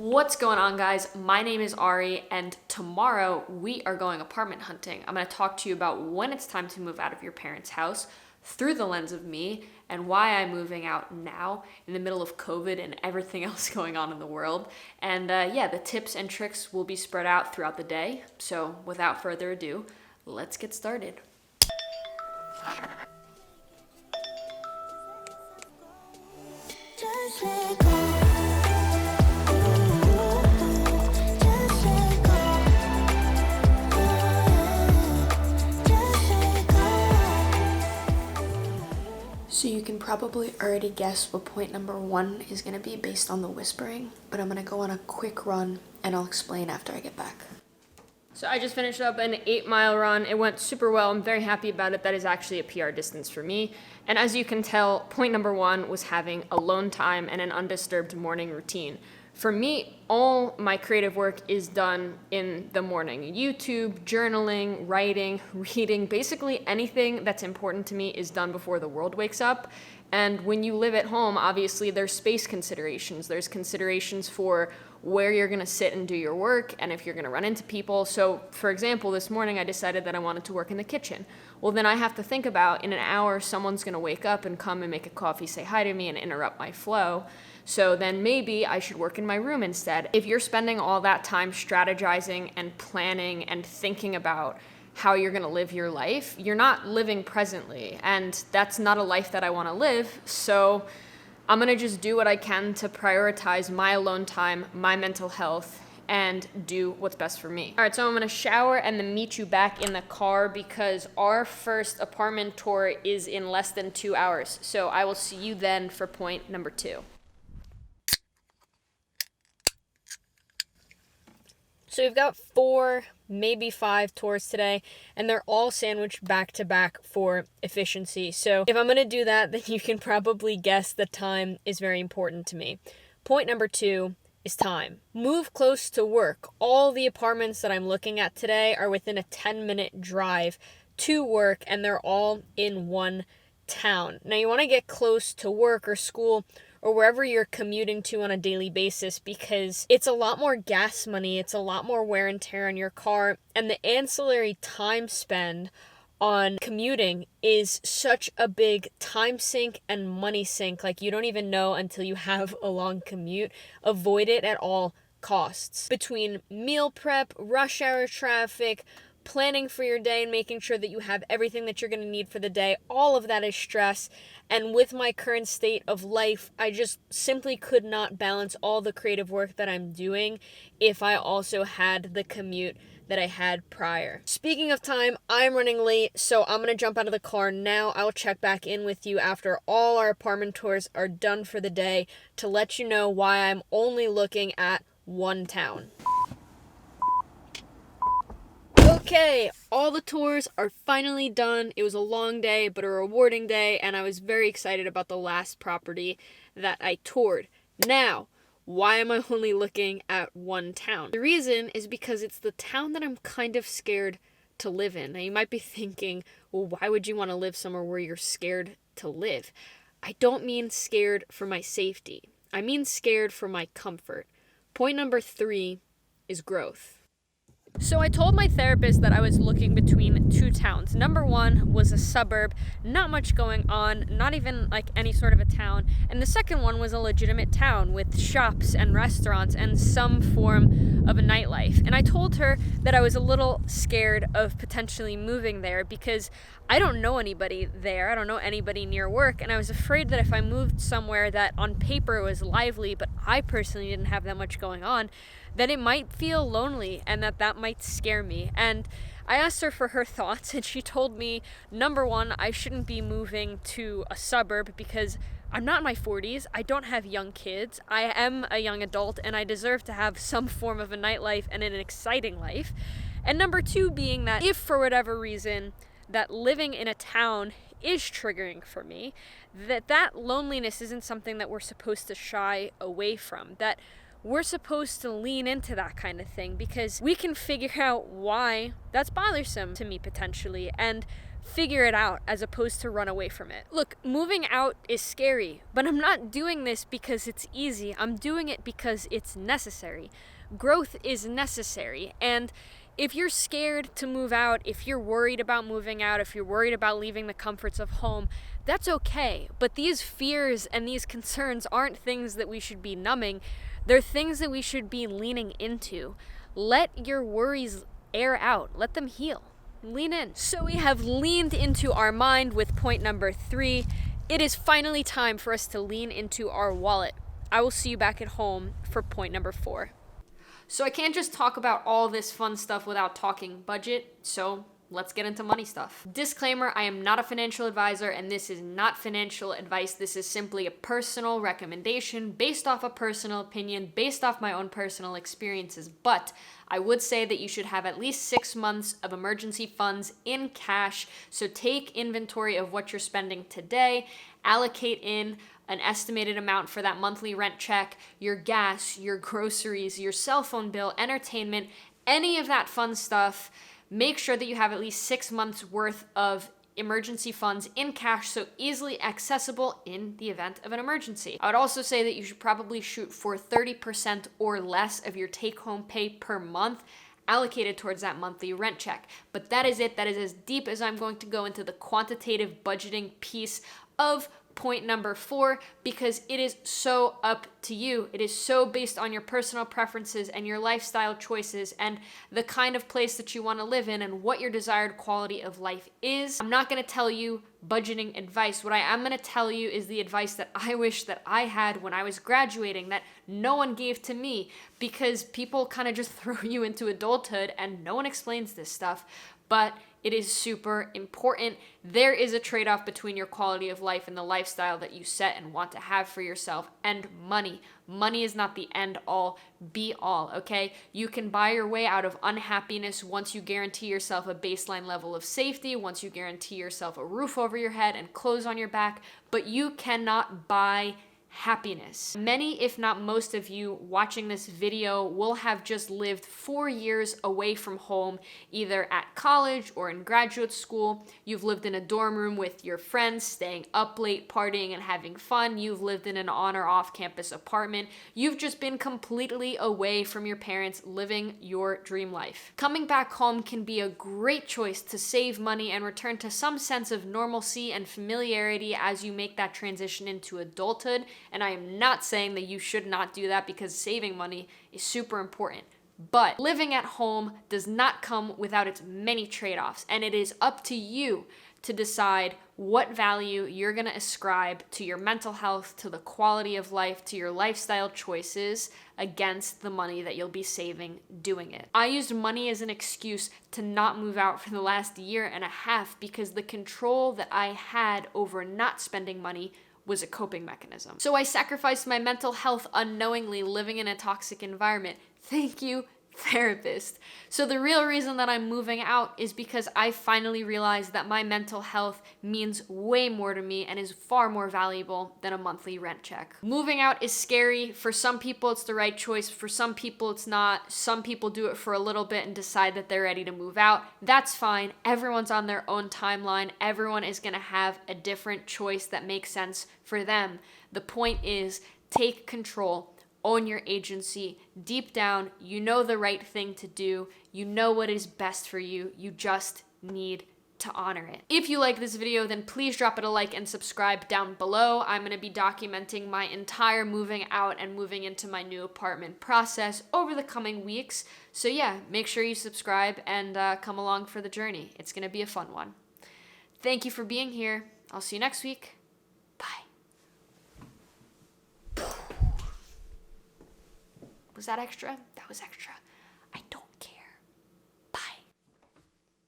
What's going on, guys? My name is Ari, and tomorrow we are going apartment hunting. I'm going to talk to you about when it's time to move out of your parents' house through the lens of me and why I'm moving out now in the middle of COVID and everything else going on in the world. And the tips and tricks will be spread out throughout the day. So without further ado, let's get started. Just let go. Just let go. Just let go. So you can probably already guess what point number 1 is going to be based on the whispering, but I'm going to go on a quick run and I'll explain after I get back. So I just finished up an 8-mile run. It went super well. I'm very happy about it. That is actually a PR distance for me. And as you can tell, point number 1 was having alone time and an undisturbed morning routine. For me, all my creative work is done in the morning. YouTube, journaling, writing, reading, basically anything that's important to me is done before the world wakes up. And when you live at home, obviously there's space considerations. There's considerations for where you're gonna sit and do your work and if you're gonna run into people. So for example, this morning I decided that I wanted to work in the kitchen. Well, then I have to think about in an hour, someone's gonna wake up and come and make a coffee, say hi to me and interrupt my flow. So then maybe I should work in my room instead. If you're spending all that time strategizing and planning and thinking about how you're gonna live your life, you're not living presently. And that's not a life that I wanna live. So I'm gonna just do what I can to prioritize my alone time, my mental health, and do what's best for me. All right, so I'm gonna shower and then meet you back in the car because our first apartment tour is in less than 2 hours. So I will see you then for point number 2. So we've got 4, maybe 5 tours today, and they're all sandwiched back to back for efficiency. So if I'm going to do that, then you can probably guess the time is very important to me. Point number 2 is time. Move close to work. All the apartments that I'm looking at today are within a 10-minute drive to work, and they're all in one town. Now you want to get close to work or school or wherever you're commuting to on a daily basis because it's a lot more gas money, it's a lot more wear and tear on your car, and the ancillary time spend on commuting is such a big time sink and money sink. Like you don't even know until you have a long commute. Avoid it at all costs. Between meal prep, rush hour traffic, planning for your day and making sure that you have everything that you're going to need for the day, all of that is stress. And with my current state of life, I just simply could not balance all the creative work that I'm doing if I also had the commute that I had prior. Speaking of time, I'm running late, so I'm going to jump out of the car now. I'll check back in with you after all our apartment tours are done for the day to let you know why I'm only looking at one town. Okay, all the tours are finally done. It was a long day, but a rewarding day, and I was very excited about the last property that I toured. Now, why am I only looking at one town? The reason is because it's the town that I'm kind of scared to live in. Now, you might be thinking, well, why would you want to live somewhere where you're scared to live? I don't mean scared for my safety. I mean scared for my comfort. Point number 3 is growth. So I told my therapist that I was looking between 2 towns. Number 1 was a suburb, not much going on, not even like any sort of a town. And the second one was a legitimate town with shops and restaurants and some form of a nightlife. And I told her that I was a little scared of potentially moving there because I don't know anybody there. I don't know anybody near work. And I was afraid that if I moved somewhere that on paper was lively, but I personally didn't have that much going on, then it might feel lonely and that might scare me. And I asked her for her thoughts and she told me, number 1, I shouldn't be moving to a suburb because I'm not in my 40s. I don't have young kids. I am a young adult and I deserve to have some form of a nightlife and an exciting life. And number 2 being that if for whatever reason that living in a town is triggering for me, that loneliness isn't something that we're supposed to shy away from. That we're supposed to lean into that kind of thing because we can figure out why that's bothersome to me potentially. And figure it out as opposed to run away from it. Look, moving out is scary, but I'm not doing this because it's easy. I'm doing it because it's necessary. Growth is necessary, and if you're scared to move out, if you're worried about moving out, if you're worried about leaving the comforts of home, that's okay. But these fears and these concerns aren't things that we should be numbing. They're things that we should be leaning into. Let your worries air out. Let them heal. Lean in. So we have leaned into our mind with point number 3. It is finally time for us to lean into our wallet. I will see you back at home for point number 4. So I can't just talk about all this fun stuff without talking budget, so let's get into money stuff. Disclaimer, I am not a financial advisor, and this is not financial advice. This is simply a personal recommendation based off a personal opinion, based off my own personal experiences. But I would say that you should have at least 6 months of emergency funds in cash. So take inventory of what you're spending today, allocate in an estimated amount for that monthly rent check, your gas, your groceries, your cell phone bill, entertainment, any of that fun stuff. Make sure that you have at least 6 months worth of emergency funds in cash, so easily accessible in the event of an emergency. I would also say that you should probably shoot for 30% or less of your take-home pay per month allocated towards that monthly rent check. But that is it. That is as deep as I'm going to go into the quantitative budgeting piece of point number 4, because it is so up to you. It is so based on your personal preferences and your lifestyle choices and the kind of place that you want to live in and what your desired quality of life is. I'm not going to tell you budgeting advice. What I am going to tell you is the advice that I wish that I had when I was graduating that no one gave to me, because people kind of just throw you into adulthood and no one explains this stuff. But it is super important. There is a trade-off between your quality of life and the lifestyle that you set and want to have for yourself, and money. Money is not the end all be all, okay? You can buy your way out of unhappiness once you guarantee yourself a baseline level of safety, once you guarantee yourself a roof over your head and clothes on your back, but you cannot buy happiness. Many, if not most of you watching this video will have just lived 4 years away from home, either at college or in graduate school. You've lived in a dorm room with your friends, staying up late, partying and having fun. You've lived in an on or off campus apartment. You've just been completely away from your parents, living your dream life. Coming back home can be a great choice to save money and return to some sense of normalcy and familiarity as you make that transition into adulthood. And I am not saying that you should not do that, because saving money is super important. But living at home does not come without its many trade-offs, and it is up to you to decide what value you're going to ascribe to your mental health, to the quality of life, to your lifestyle choices against the money that you'll be saving doing it. I used money as an excuse to not move out for the last 1.5 years because the control that I had over not spending money was a coping mechanism. So I sacrificed my mental health unknowingly, living in a toxic environment. Thank you, therapist. So the real reason that I'm moving out is because I finally realized that my mental health means way more to me and is far more valuable than a monthly rent check. Moving out is scary. For some people, it's the right choice. For some people, it's not. Some people do it for a little bit and decide that they're ready to move out. That's fine. Everyone's on their own timeline. Everyone is going to have a different choice that makes sense for them. The point is, take control. Own your agency. Deep down, you know the right thing to do. You know what is best for you. You just need to honor it. If you like this video, then please drop it a like and subscribe down below. I'm going to be documenting my entire moving out and moving into my new apartment process over the coming weeks. So yeah, make sure you subscribe and come along for the journey. It's going to be a fun one. Thank you for being here. I'll see you next week. Bye. Was that extra? That was extra.